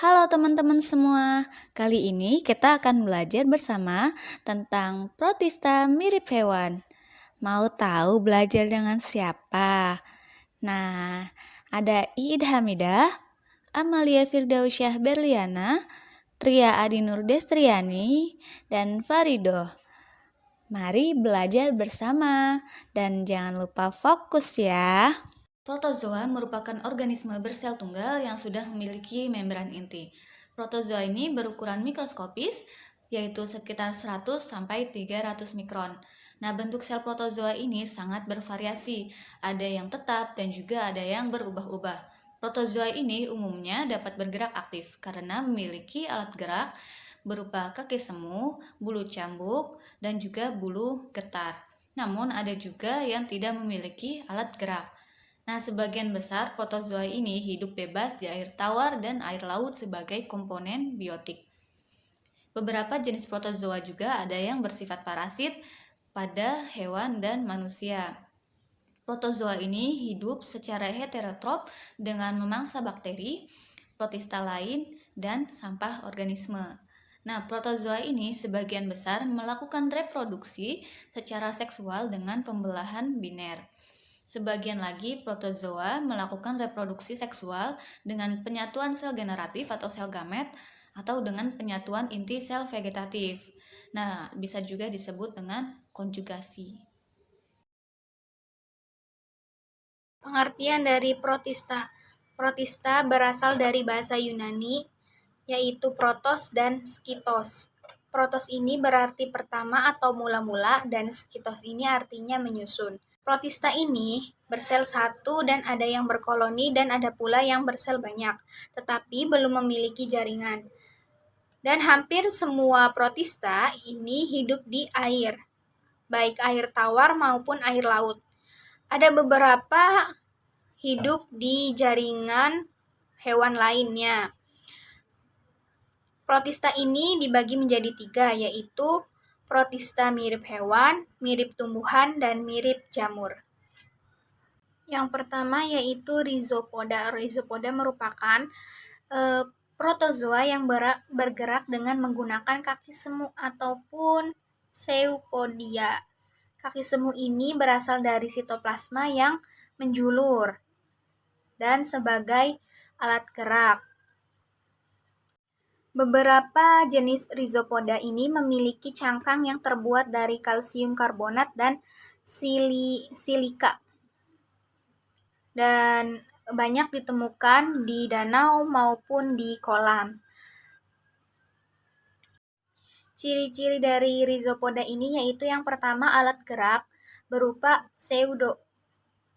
Halo teman-teman semua, kali ini kita akan belajar bersama tentang protista mirip hewan. Mau tahu belajar dengan siapa? Nah, ada Iid Hamidah, Amalia Firdausyah Berliana, Tria Adinur Destriani, dan Farido. Mari belajar bersama dan jangan lupa fokus ya. Protozoa merupakan organisme bersel tunggal yang sudah memiliki membran inti. Protozoa ini berukuran mikroskopis, yaitu sekitar 100 sampai 300 mikron. Nah, bentuk sel protozoa ini sangat bervariasi. Ada yang tetap dan juga ada yang berubah-ubah. Protozoa ini umumnya dapat bergerak aktif karena memiliki alat gerak berupa kaki semu, bulu cambuk, dan juga bulu getar. Namun ada juga yang tidak memiliki alat gerak. Nah, sebagian besar protozoa ini hidup bebas di air tawar dan air laut sebagai komponen biotik. Beberapa jenis protozoa juga ada yang bersifat parasit pada hewan dan manusia. Protozoa ini hidup secara heterotrof dengan memangsa bakteri, protista lain, dan sampah organisme. Nah, protozoa ini sebagian besar melakukan reproduksi secara seksual dengan pembelahan biner. Sebagian lagi protozoa melakukan reproduksi seksual dengan penyatuan sel generatif atau sel gamet atau dengan penyatuan inti sel vegetatif. Nah, bisa juga disebut dengan konjugasi. Pengertian dari protista. Protista berasal dari bahasa Yunani, yaitu protos dan skitos. Protos ini berarti pertama atau mula-mula, dan skitos ini artinya menyusun. Protista ini bersel satu dan ada yang berkoloni dan ada pula yang bersel banyak, tetapi belum memiliki jaringan. Dan hampir semua protista ini hidup di air, baik air tawar maupun air laut. Ada beberapa hidup di jaringan hewan lainnya. Protista ini dibagi menjadi tiga, yaitu protista mirip hewan, mirip tumbuhan, dan mirip jamur. Yang pertama yaitu rhizopoda. Rhizopoda merupakan protozoa yang bergerak dengan menggunakan kaki semu ataupun zoopodia. Kaki semu ini berasal dari sitoplasma yang menjulur dan sebagai alat gerak. Beberapa jenis rhizopoda ini memiliki cangkang yang terbuat dari kalsium karbonat dan silika, dan banyak ditemukan di danau maupun di kolam. Ciri-ciri dari rhizopoda ini yaitu yang pertama alat gerak berupa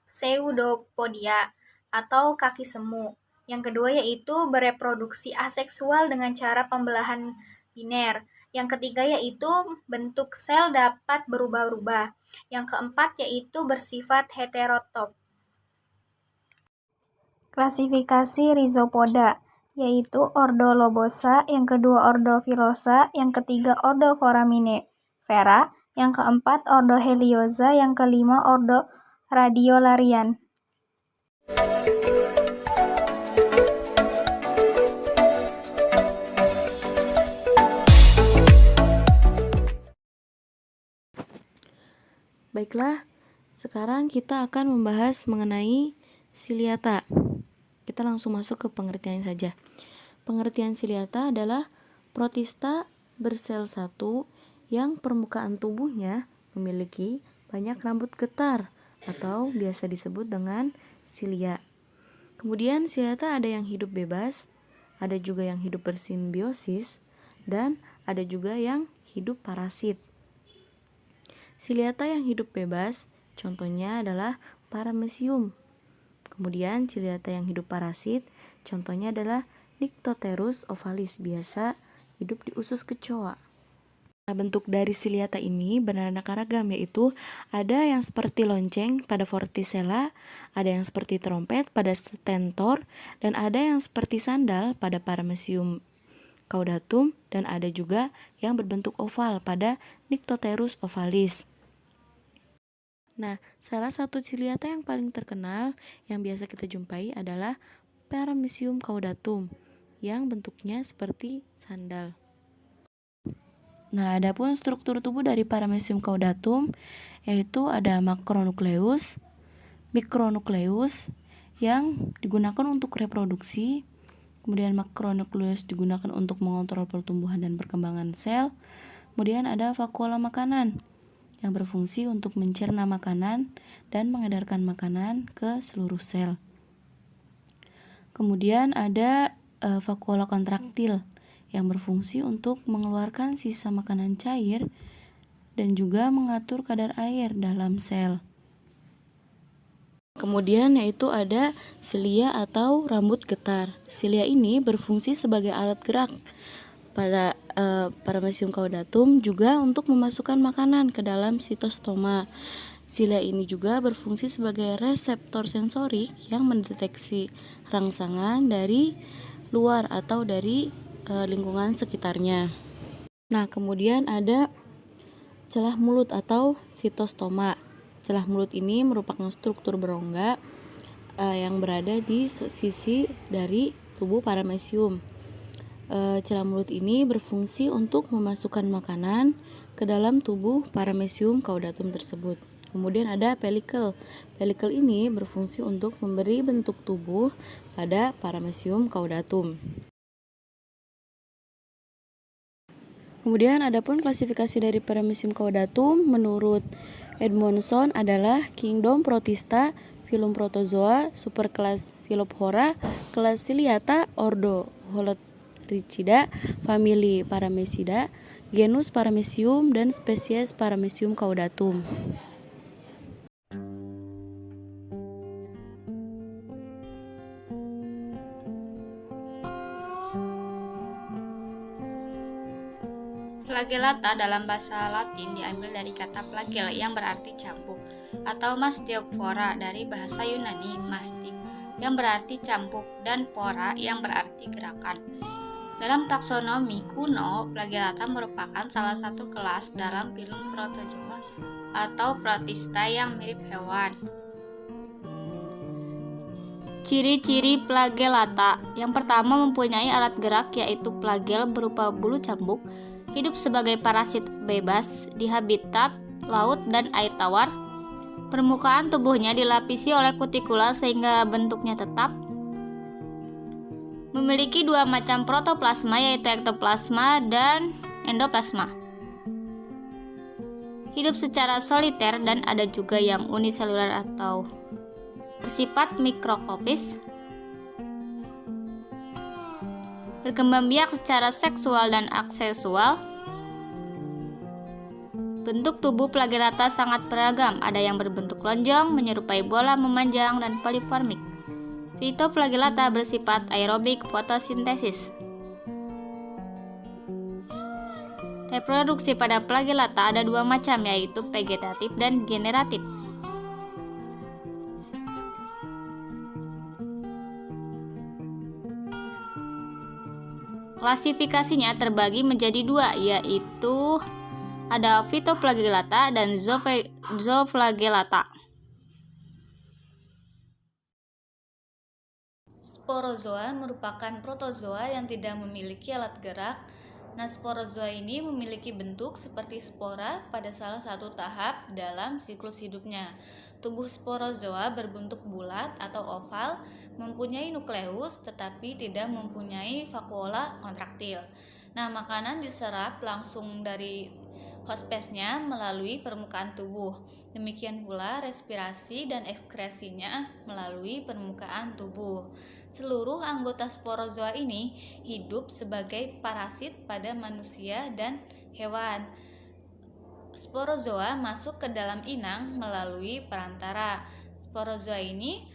pseudopodia atau kaki semu. Yang kedua yaitu bereproduksi aseksual dengan cara pembelahan biner. Yang ketiga yaitu bentuk sel dapat berubah-ubah. Yang keempat yaitu bersifat heterotrof. Klasifikasi rhizopoda yaitu ordo Lobosa, yang kedua ordo Phyllosca, yang ketiga ordo Foraminifera, yang keempat ordo Heliosca, yang kelima ordo Radiolarian. Baiklah, sekarang kita akan membahas mengenai Ciliata. Kita langsung masuk ke pengertian saja. Pengertian Ciliata adalah protista bersel satu yang permukaan tubuhnya memiliki banyak rambut getar atau biasa disebut dengan silia. Kemudian Ciliata ada yang hidup bebas, ada juga yang hidup bersimbiosis, dan ada juga yang hidup parasit. Ciliata yang hidup bebas, contohnya adalah Paramecium. Kemudian Ciliata yang hidup parasit, contohnya adalah Nyctoterus ovalis, biasa hidup di usus kecoa. Nah, bentuk dari Ciliata ini beraneka ragam, yaitu ada yang seperti lonceng pada Vorticella, ada yang seperti trompet pada Stentor, dan ada yang seperti sandal pada Paramecium caudatum, dan ada juga yang berbentuk oval pada Nyctoterus ovalis. Nah, salah satu Ciliata yang paling terkenal yang biasa kita jumpai adalah Paramecium caudatum yang bentuknya seperti sandal. Nah, adapun struktur tubuh dari Paramecium caudatum yaitu ada makronukleus, mikronukleus yang digunakan untuk reproduksi, kemudian makronukleus digunakan untuk mengontrol pertumbuhan dan perkembangan sel, kemudian ada vakuola makanan yang berfungsi untuk mencerna makanan dan mengedarkan makanan ke seluruh sel. Kemudian ada vakuola kontraktil yang berfungsi untuk mengeluarkan sisa makanan cair dan juga mengatur kadar air dalam sel. Kemudian yaitu ada silia atau rambut getar. Silia ini berfungsi sebagai alat gerak pada Paramecium caudatum juga untuk memasukkan makanan ke dalam sitostoma. Silia ini juga berfungsi sebagai reseptor sensorik yang mendeteksi rangsangan dari luar atau dari lingkungan sekitarnya. Nah, kemudian ada celah mulut atau sitostoma. Celah mulut ini merupakan struktur berongga yang berada di sisi dari tubuh Paramecium. Celah mulut ini berfungsi untuk memasukkan makanan ke dalam tubuh Paramecium caudatum tersebut. Kemudian ada pelikel. Pelikel ini berfungsi untuk memberi bentuk tubuh pada Paramecium caudatum. Kemudian adapun klasifikasi dari Paramecium caudatum menurut Edmondson adalah Kingdom Protista, Phylum Protozoa, Superkelas Silophora, kelas Ciliata, Ordo Holotrichida, famili Paramecida, genus Paramecium, dan spesies Paramecium caudatum. Flagellata dalam bahasa Latin diambil dari kata flagel yang berarti cambuk, atau Mastiophora dari bahasa Yunani mastik yang berarti cambuk, dan phora yang berarti gerakan. Dalam taksonomi kuno, Flagellata merupakan salah satu kelas dalam Phylum Protozoa atau Protista yang mirip hewan. Ciri-ciri Flagellata: yang pertama, mempunyai alat gerak yaitu flagel berupa bulu cambuk, hidup sebagai parasit bebas di habitat laut dan air tawar. Permukaan tubuhnya dilapisi oleh kutikula sehingga bentuknya tetap. Memiliki dua macam protoplasma yaitu ektoplasma dan endoplasma. Hidup secara soliter dan ada juga yang uniseluler atau bersifat mikrokopis. Berkembang biak secara seksual dan aksesual. Bentuk tubuh Flagellata sangat beragam, ada yang berbentuk lonjong, menyerupai bola memanjang, dan poliformik. Phytoflagellata bersifat aerobik fotosintesis. Reproduksi pada Flagellata ada dua macam, yaitu vegetatif dan generatif. Klasifikasinya terbagi menjadi dua, yaitu ada Phytoflagellata dan Zooflagellata. Sporozoa merupakan protozoa yang tidak memiliki alat gerak. Nah, sporozoa ini memiliki bentuk seperti spora pada salah satu tahap dalam siklus hidupnya. Tubuh sporozoa berbentuk bulat atau oval, mempunyai nukleus tetapi tidak mempunyai vakuola kontraktil. Nah, makanan diserap langsung dari hospesnya melalui permukaan tubuh. Demikian pula respirasi dan ekskresinya melalui permukaan tubuh. Seluruh anggota sporozoa ini hidup sebagai parasit pada manusia dan hewan. Sporozoa masuk ke dalam inang melalui perantara. Sporozoa ini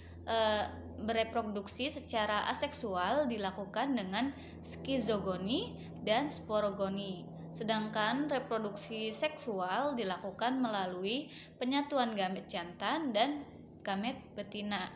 bereproduksi secara aseksual dilakukan dengan skizogoni dan sporogoni. Sedangkan reproduksi seksual dilakukan melalui penyatuan gamet jantan dan gamet betina.